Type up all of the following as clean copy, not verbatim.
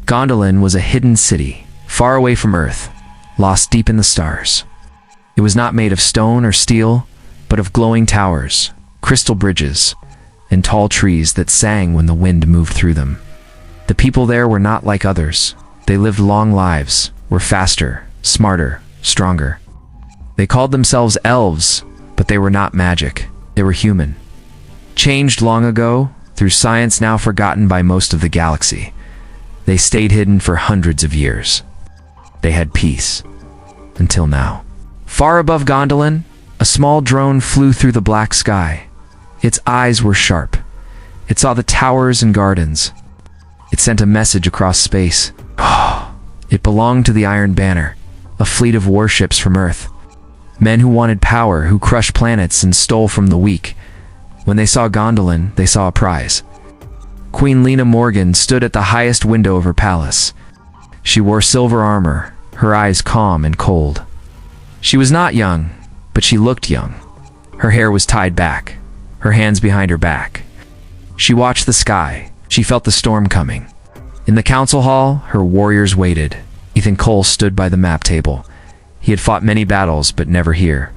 Gondolin was a hidden city, far away from Earth, lost deep in the stars. It was not made of stone or steel, but of glowing towers, crystal bridges, and tall trees that sang when the wind moved through them. The people there were not like others. They lived long lives, were faster, smarter, stronger. They called themselves Elves, but they were not magic. They were human. Changed long ago, through science now forgotten by most of the galaxy. They stayed hidden for hundreds of years. They had peace. Until now. Far above Gondolin, a small drone flew through the black sky. Its eyes were sharp. It saw the towers and gardens. It sent a message across space. It belonged to the Iron Banner, a fleet of warships from Earth. Men who wanted power, who crushed planets and stole from the weak. When they saw Gondolin, they saw a prize. Queen Lena Morgan stood at the highest window of her palace. She wore silver armor, her eyes calm and cold. She was not young, but she looked young. Her hair was tied back, her hands behind her back. She watched the sky. She felt the storm coming. In the council hall, her warriors waited. Ethan Cole stood by the map table. He had fought many battles, but never here.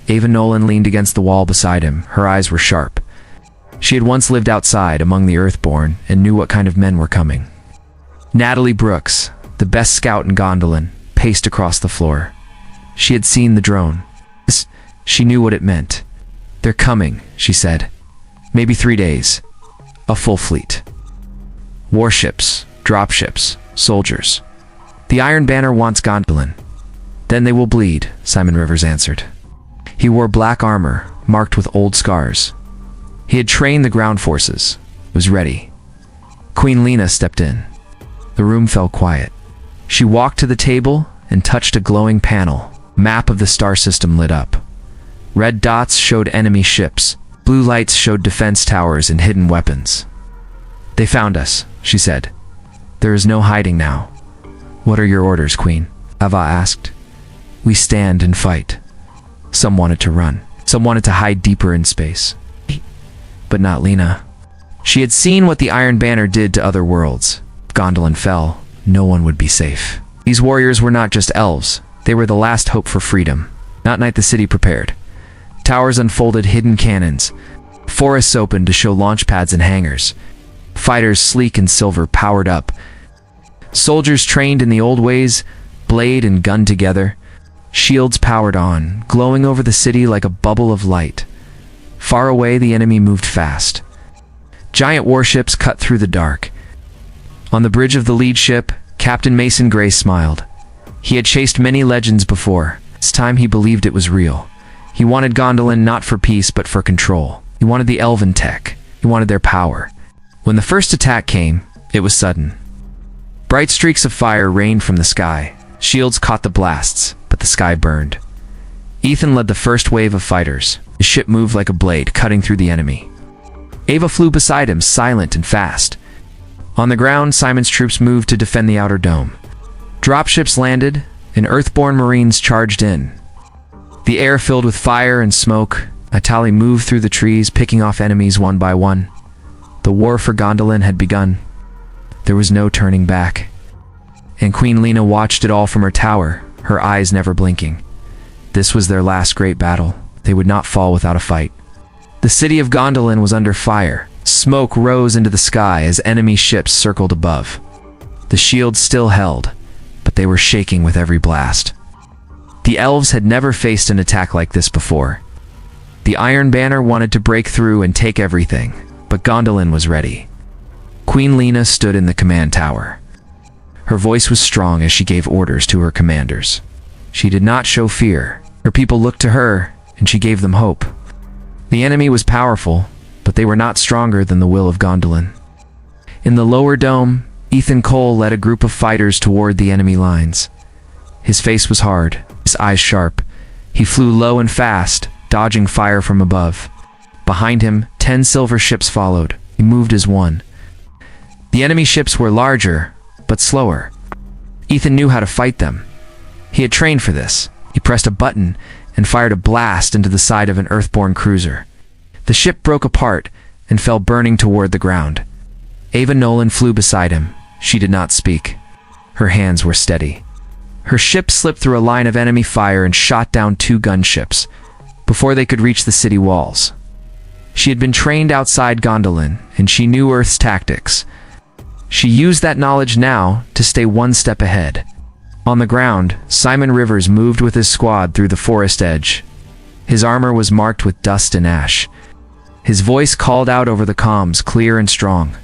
Ava Nolan leaned against the wall beside him. Her eyes were sharp. She had once lived outside among the Earthborn and knew what kind of men were coming. Natalie Brooks, the best scout in Gondolin, paced across the floor. She had seen the drone. She knew what it meant. "They're coming," she said. "Maybe 3 days. A full fleet. Warships, dropships, soldiers. The Iron Banner wants Gondolin. Then they will bleed," Simon Rivers answered. He wore black armor, marked with old scars. He had trained the ground forces, was ready. Queen Lena stepped in. The room fell quiet. She walked to the table and touched a glowing panel. Map of the star system lit up. Red dots showed enemy ships. Blue lights showed defense towers and hidden weapons. "They found us," she said. "There is no hiding now." "What are your orders, Queen?" Ava asked. "We stand and fight." Some wanted to run. Some wanted to hide deeper in space. But not Lena. She had seen what the Iron Banner did to other worlds. If Gondolin fell, no one would be safe. These warriors were not just elves. They were the last hope for freedom. That night the city prepared. Towers unfolded hidden cannons. Forests opened to show launch pads and hangars. Fighters sleek in silver powered up. Soldiers trained in the old ways, blade and gun together. Shields powered on, glowing over the city like a bubble of light. Far away, the enemy moved fast. Giant warships cut through the dark. On the bridge of the lead ship, Captain Mason Gray smiled. He had chased many legends before. This time he believed it was real. He wanted Gondolin not for peace, but for control. He wanted the elven tech. He wanted their power. When the first attack came, it was sudden. Bright streaks of fire rained from the sky. Shields caught the blasts, but the sky burned. Ethan led the first wave of fighters. His ship moved like a blade, cutting through the enemy. Ava flew beside him, silent and fast. On the ground, Simon's troops moved to defend the outer dome. Dropships landed, and Earthborn Marines charged in. The air filled with fire and smoke. Atali moved through the trees, picking off enemies one by one. The war for Gondolin had begun. There was no turning back. And Queen Lena watched it all from her tower, her eyes never blinking. This was their last great battle. They would not fall without a fight. The city of Gondolin was under fire. Smoke rose into the sky as enemy ships circled above. The shields still held, but they were shaking with every blast. The elves had never faced an attack like this before. The Iron Banner wanted to break through and take everything, but Gondolin was ready. Queen Lena stood in the command tower. Her voice was strong as she gave orders to her commanders. She did not show fear. Her people looked to her, and she gave them hope. The enemy was powerful, but they were not stronger than the will of Gondolin. In the lower dome, Ethan Cole led a group of fighters toward the enemy lines. His face was hard, his eyes sharp. He flew low and fast, dodging fire from above. Behind him, 10 silver ships followed. He moved as one. The enemy ships were larger, but slower. Ethan knew how to fight them. He had trained for this. He pressed a button and fired a blast into the side of an Earthborn cruiser. The ship broke apart and fell burning toward the ground. Ava Nolan flew beside him. She did not speak. Her hands were steady. Her ship slipped through a line of enemy fire and shot down 2 gunships before they could reach the city walls. She had been trained outside Gondolin, and she knew Earth's tactics. She used that knowledge now to stay one step ahead. On the ground, Simon Rivers moved with his squad through the forest edge. His armor was marked with dust and ash. His voice called out over the comms, clear and strong.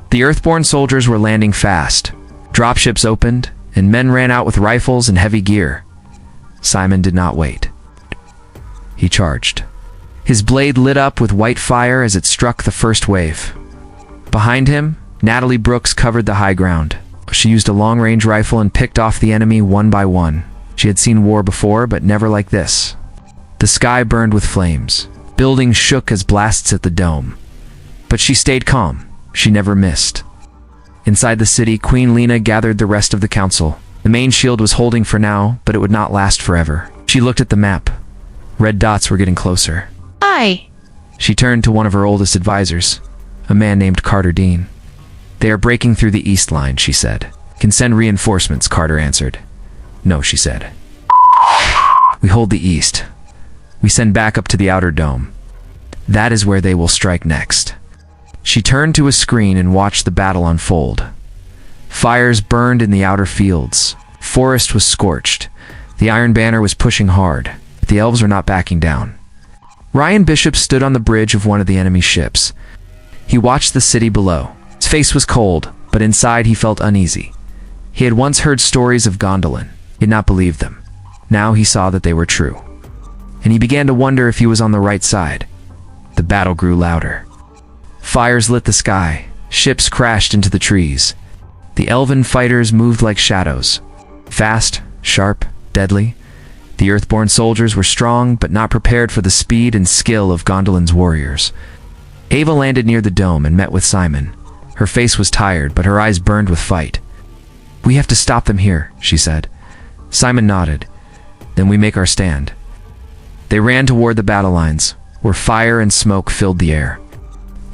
The Earthborn soldiers were landing fast. Dropships opened, and men ran out with rifles and heavy gear. Simon did not wait. He charged. His blade lit up with white fire as it struck the first wave. Behind him, Natalie Brooks covered the high ground. She used a long-range rifle and picked off the enemy one by one. She had seen war before, but never like this. The sky burned with flames. Buildings shook as blasts hit the dome. But she stayed calm. She never missed. Inside the city, Queen Lena gathered the rest of the council. The main shield was holding for now, but it would not last forever. She looked at the map. Red dots were getting closer. Aye. She turned to one of her oldest advisors, a man named Carter Dean. They are breaking through the east line, she said. Can send reinforcements, Carter answered. No, she said. We hold the east. We send backup to the outer dome. That is where they will strike next. She turned to a screen and watched the battle unfold. Fires burned in the outer fields. Forest was scorched. The Iron Banner was pushing hard. But the Elves were not backing down. Ryan Bishop stood on the bridge of one of the enemy ships. He watched the city below. His face was cold, but inside he felt uneasy. He had once heard stories of Gondolin. He had not believed them. Now he saw that they were true. And he began to wonder if he was on the right side. The battle grew louder. Fires lit the sky. Ships crashed into the trees. The elven fighters moved like shadows. Fast, sharp, deadly. The Earthborn soldiers were strong, but not prepared for the speed and skill of Gondolin's warriors. Ava landed near the dome and met with Simon. Her face was tired, but her eyes burned with fight. We have to stop them here, she said. Simon nodded. Then we make our stand. They ran toward the battle lines, where fire and smoke filled the air.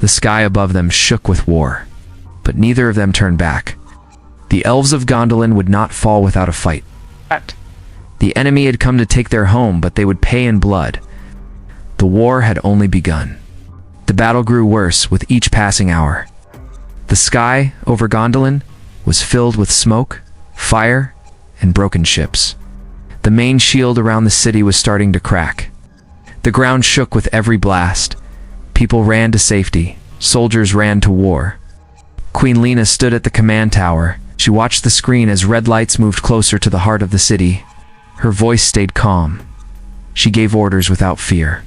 The sky above them shook with war, but neither of them turned back. The Elves of Gondolin would not fall without a fight. The enemy had come to take their home, but they would pay in blood. The war had only begun. The battle grew worse with each passing hour. The sky over Gondolin was filled with smoke, fire, and broken ships. The main shield around the city was starting to crack. The ground shook with every blast. People ran to safety. Soldiers ran to war. Queen Lena stood at the command tower. She watched the screen as red lights moved closer to the heart of the city. Her voice stayed calm. She gave orders without fear.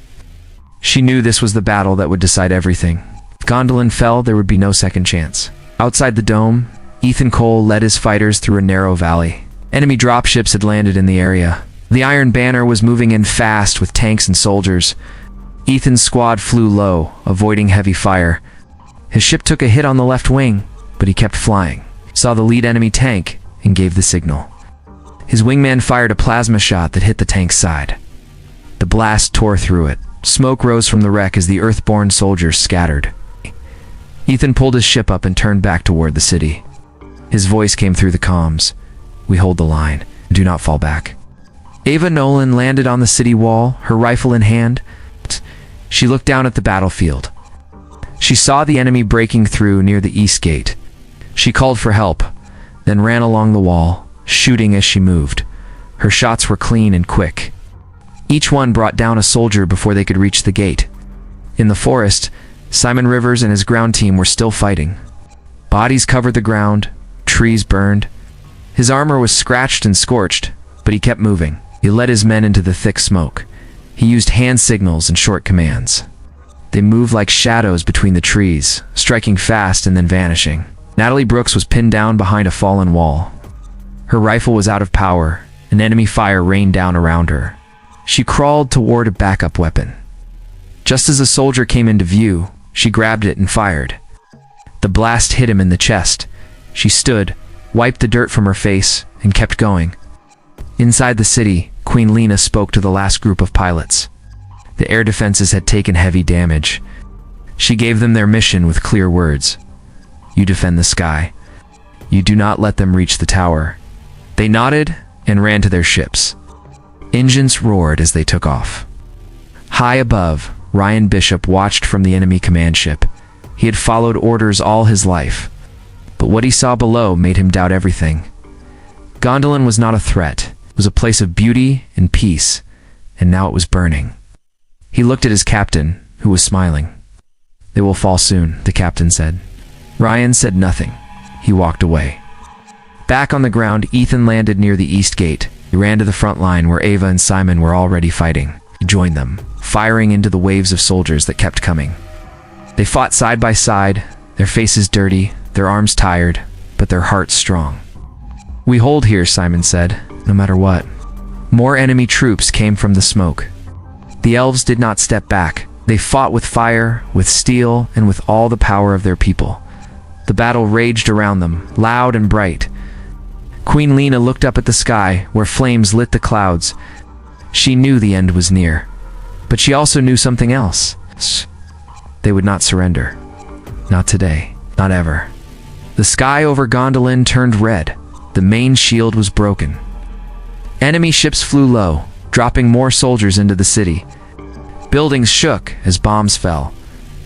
She knew this was the battle that would decide everything. If Gondolin fell, there would be no second chance. Outside the dome, Ethan Cole led his fighters through a narrow valley. Enemy dropships had landed in the area. The Iron Banner was moving in fast with tanks and soldiers. Ethan's squad flew low, avoiding heavy fire. His ship took a hit on the left wing, but he kept flying. Saw the lead enemy tank and gave the signal. His wingman fired a plasma shot that hit the tank's side. The blast tore through it. Smoke rose from the wreck as the Earthborn soldiers scattered. Ethan pulled his ship up and turned back toward the city. His voice came through the comms. We hold the line. Do not fall back. Ava Nolan landed on the city wall, her rifle in hand. She looked down at the battlefield. She saw the enemy breaking through near the east gate. She called for help, then ran along the wall, shooting as she moved. Her shots were clean and quick. Each one brought down a soldier before they could reach the gate. In the forest, Simon Rivers and his ground team were still fighting. Bodies covered the ground, trees burned. His armor was scratched and scorched, but he kept moving. He led his men into the thick smoke. He used hand signals and short commands. They moved like shadows between the trees, striking fast and then vanishing. Natalie Brooks was pinned down behind a fallen wall. Her rifle was out of power, and enemy fire rained down around her. She crawled toward a backup weapon. Just as a soldier came into view, she grabbed it and fired. The blast hit him in the chest. She stood, wiped the dirt from her face, and kept going. Inside the city, Queen Lena spoke to the last group of pilots. The air defenses had taken heavy damage. She gave them their mission with clear words. You defend the sky. You do not let them reach the tower." They nodded and ran to their ships. Engines roared as they took off. High above, Ryan Bishop watched from the enemy command ship. He had followed orders all his life, but what he saw below made him doubt everything. Gondolin was not a threat. It was a place of beauty and peace, and now it was burning. He looked at his captain, who was smiling. "They will fall soon," the captain said. Ryan said nothing. He walked away. Back on the ground, Ethan landed near the east gate. He ran to the front line where Ava and Simon were already fighting. He joined them, firing into the waves of soldiers that kept coming. They fought side by side, their faces dirty, their arms tired, but their hearts strong. "We hold here," Simon said, "no matter what." More enemy troops came from the smoke. The elves did not step back. They fought with fire, with steel, and with all the power of their people. The battle raged around them, loud and bright. Queen Lena looked up at the sky, where flames lit the clouds. She knew the end was near. But she also knew something else. They would not surrender. Not today. Not ever. The sky over Gondolin turned red. The main shield was broken. Enemy ships flew low, dropping more soldiers into the city. Buildings shook as bombs fell.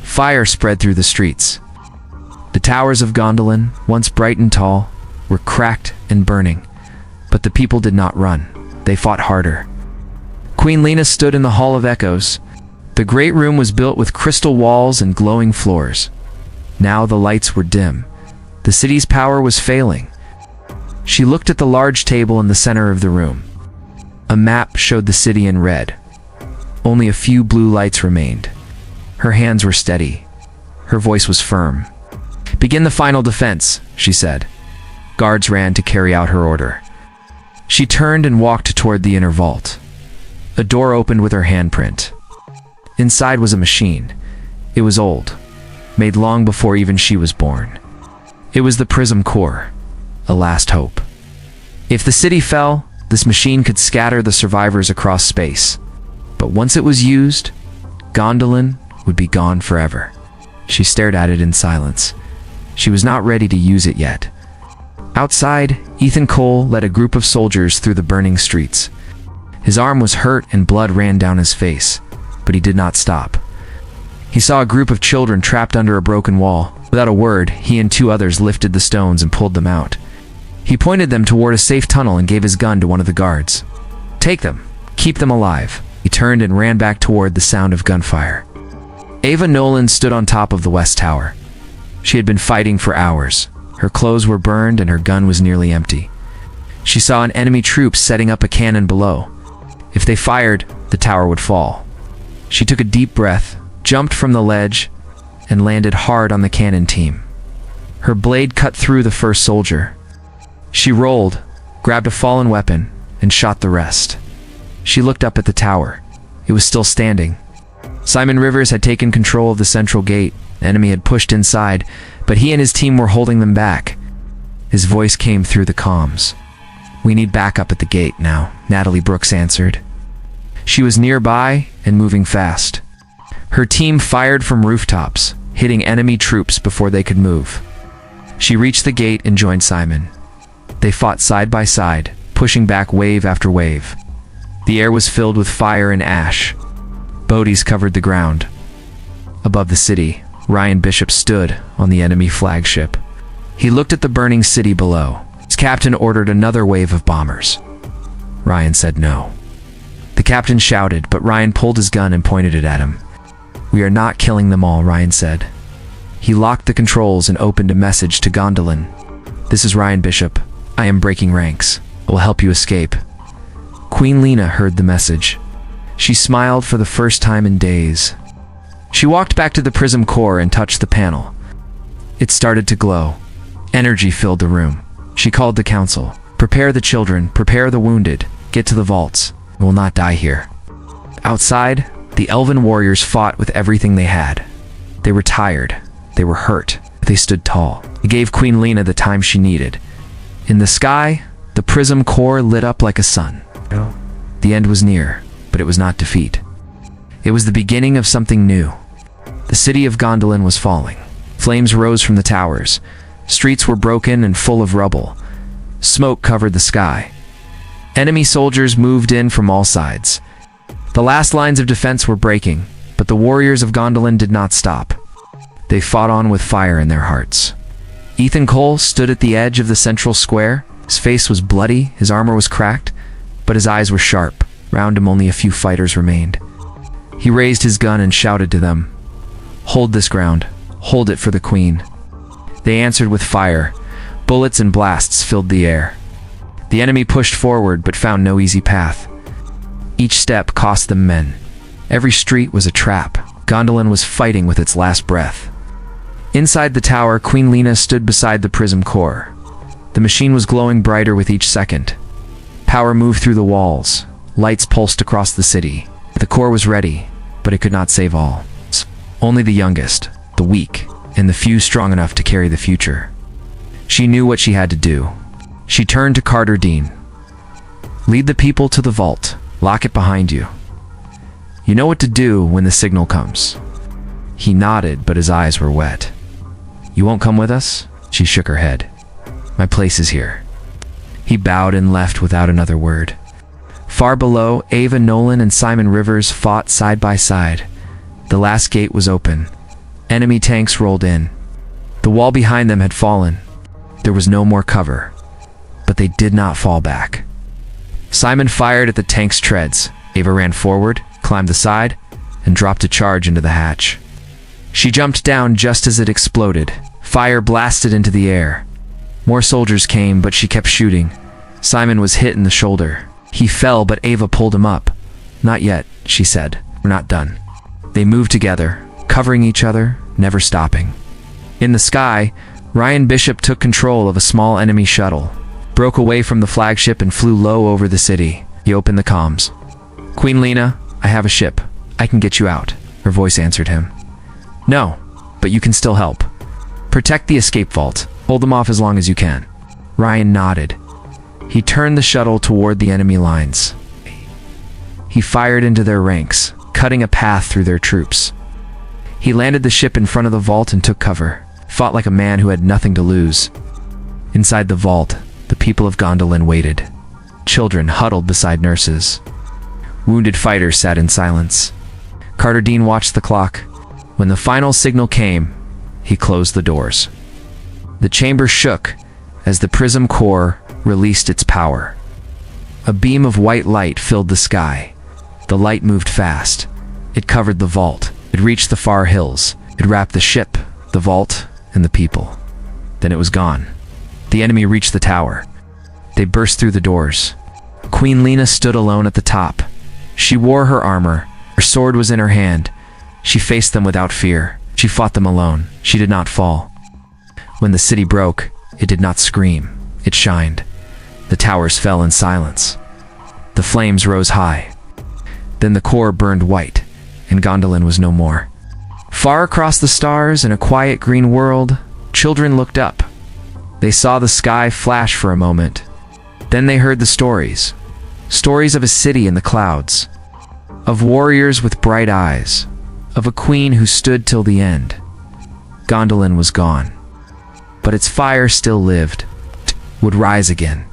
Fire spread through the streets. The towers of Gondolin, once bright and tall, were cracked and burning. But the people did not run. They fought harder. Queen Lena stood in the Hall of Echoes. The great room was built with crystal walls and glowing floors. Now the lights were dim. The city's power was failing. She looked at the large table in the center of the room. A map showed the city in red. Only a few blue lights remained. Her hands were steady. Her voice was firm. "Begin the final defense," she said. Guards ran to carry out her order. She turned and walked toward the inner vault. A door opened with her handprint. Inside was a machine. It was old, made long before even she was born. It was the Prism Core, a last hope. If the city fell, this machine could scatter the survivors across space. But once it was used, Gondolin would be gone forever. She stared at it in silence. She was not ready to use it yet. Outside, Ethan Cole led a group of soldiers through the burning streets. His arm was hurt and blood ran down his face, but he did not stop. He saw a group of children trapped under a broken wall. Without a word, he and two others lifted the stones and pulled them out. He pointed them toward a safe tunnel and gave his gun to one of the guards. "Take them. Keep them alive." He turned and ran back toward the sound of gunfire. Ava Nolan stood on top of the West Tower. She had been fighting for hours. Her clothes were burned and her gun was nearly empty. She saw an enemy troop setting up a cannon below. If they fired, the tower would fall. She took a deep breath, jumped from the ledge, and landed hard on the cannon team. Her blade cut through the first soldier. She rolled, grabbed a fallen weapon, and shot the rest. She looked up at the tower. It was still standing. Simon Rivers had taken control of the central gate. The enemy had pushed inside, but he and his team were holding them back. His voice came through the comms. "We need backup at the gate now," Natalie Brooks answered. She was nearby and moving fast. Her team fired from rooftops, hitting enemy troops before they could move. She reached the gate and joined Simon. They fought side by side, pushing back wave after wave. The air was filled with fire and ash. Bodies covered the ground. Above the city, Ryan Bishop stood on the enemy flagship. He looked at the burning city below. His captain ordered another wave of bombers. Ryan said no. The captain shouted, but Ryan pulled his gun and pointed it at him. "We are not killing them all," Ryan said. He locked the controls and opened a message to Gondolin. "This is Ryan Bishop. I am breaking ranks. I will help you escape." Queen Lena heard the message. She smiled for the first time in days. She walked back to the Prism Core and touched the panel. It started to glow. Energy filled the room. She called the council. "Prepare the children, prepare the wounded. Get to the vaults. We will not die here." Outside, the elven warriors fought with everything they had. They were tired. They were hurt. They stood tall. It gave Queen Lena the time she needed. In the sky, the Prism Core lit up like a sun. The end was near, but it was not defeat. It was the beginning of something new. The city of Gondolin was falling. Flames rose from the towers. Streets were broken and full of rubble. Smoke covered the sky. Enemy soldiers moved in from all sides. The last lines of defense were breaking, but the warriors of Gondolin did not stop. They fought on with fire in their hearts. Ethan Cole stood at the edge of the central square. His face was bloody, his armor was cracked, but his eyes were sharp. Round him only a few fighters remained. He raised his gun and shouted to them, "Hold this ground. Hold it for the Queen." They answered with fire. Bullets and blasts filled the air. The enemy pushed forward but found no easy path. Each step cost them men. Every street was a trap. Gondolin was fighting with its last breath. Inside the tower, Queen Lena stood beside the prism core. The machine was glowing brighter with each second. Power moved through the walls. Lights pulsed across the city. The core was ready, but it could not save all. Only the youngest, the weak, and the few strong enough to carry the future. She knew what she had to do. She turned to Carter Dean. "Lead the people to the vault. Lock it behind you. You know what to do when the signal comes." He nodded, but his eyes were wet. "You won't come with us?" She shook her head. "My place is here." He bowed and left without another word. Far below, Ava Nolan and Simon Rivers fought side by side. The last gate was open. Enemy tanks rolled in. The wall behind them had fallen. There was no more cover, but they did not fall back. Simon fired at the tank's treads. Ava ran forward, climbed the side, and dropped a charge into the hatch. She jumped down just as it exploded. Fire blasted into the air. More soldiers came, but she kept shooting. Simon was hit in the shoulder. He fell, but Ava pulled him up. "Not yet," she said. "We're not done." They moved together, covering each other, never stopping. In the sky, Ryan Bishop took control of a small enemy shuttle, broke away from the flagship and flew low over the city. He opened the comms. "Queen Lena, I have a ship. I can get you out," her voice answered him. "No, but you can still help. Protect the escape vault. Hold them off as long as you can." Ryan nodded. He turned the shuttle toward the enemy lines. He fired into their ranks, cutting a path through their troops. He landed the ship in front of the vault and took cover, fought like a man who had nothing to lose. Inside the vault, the people of Gondolin waited. Children huddled beside nurses. Wounded fighters sat in silence. Carter Dean watched the clock. When the final signal came, he closed the doors. The chamber shook as the prism core released its power. A beam of white light filled the sky. The light moved fast. It covered the vault. It reached the far hills. It wrapped the ship, the vault, and the people. Then it was gone. The enemy reached the tower. They burst through the doors. Queen Lena stood alone at the top. She wore her armor. Her sword was in her hand. She faced them without fear. She fought them alone. She did not fall. When the city broke, it did not scream. It shined. The towers fell in silence. The flames rose high. Then the core burned white, and Gondolin was no more. Far across the stars, in a quiet green world, children looked up. They saw the sky flash for a moment. Then they heard the stories. Stories of a city in the clouds. Of warriors with bright eyes. Of a queen who stood till the end. Gondolin was gone. But its fire still lived, would rise again.